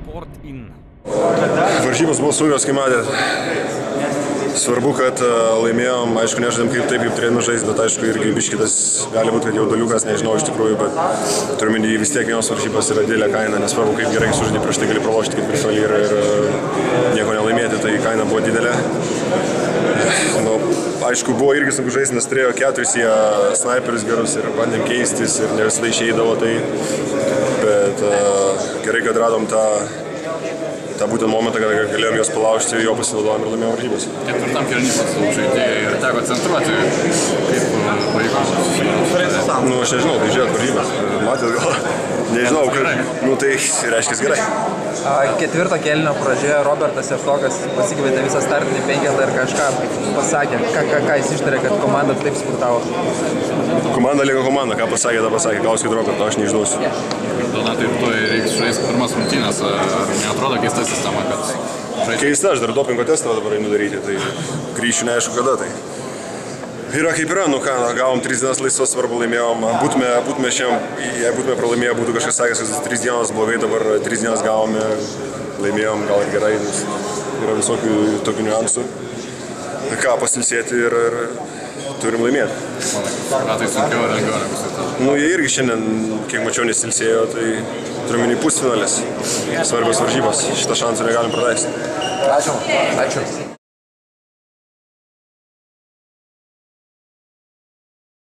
Sport-in. Varžybos buvo sunkios, kaip matėt. Svarbu, kad laimėjom, aišku, nežaidėm taip, kaip turėjome žaisti, bet aišku, irgi biškitas gali būti, kad jau daliukas, nežinau iš tikrųjų, bet turiuomenį vis tiek vienos varžybos yra didelė kaina, nesvarbu, kaip gerai sužaidė, prieš tai gali pralošti ketvirtfinalį ir nieko nelaimėti, tai kaina buvo didelė. Nu, aišku, buvo irgi sunku žaisti, nes turėjo 4 jie snaiperius gerus ir bandėm keistis ir ne visada išeidavo tai, bet gerai, kad radom tą būtent momentą, kada galėjom juos palaužti, jo pasinaudojom ir laimėjom varžybas. Ketvirtam kėlinį žaidėjai ir teko centruoti, kaip pavyko? Nu, aš nežinau, tai žiūrėt varžybas, matėt gal, nežinau, nu tai reiškia gerai. Ketvirto kėlinio pradžioje Robertas Jeftokas pasikvietė visą startinį penketą ir kažką pasakė, ką jis ištarė, kad komanda taip spurtavo. Komanda lieka komanda, ką pasakė, tą pasakė, klauskit Roberto, aš neišduosiu. Donatai, rytoj reiks žaisti pirmas rungtynes, ar neatrodo keista sistema, kad žaisti? Keista, aš dar dopingo testą dabar einu daryti, tai grįšiu neaišku kada tai. Yra kaip yra, nu ką, gavom 3 dienas laisvas, svarbu laimėjom, būtume šiandien, jei būtume pralaimėję, būtų kažkas sakęs, kad 3 dienas blogai, dabar 3 dienas gavome, laimėjom, gal ir gerai, nes yra visokių tokių niuansų. Ką, pasilsėti ir turim laimėti. Tai sunkiau ar lengviau negu su? Nu, jie irgi šiandien, kiek mačiau, nesilsėjo, tai turiuomenį pusfinalis, svarbios varžybos, šitą šansą negalim praleisti. Ačiū.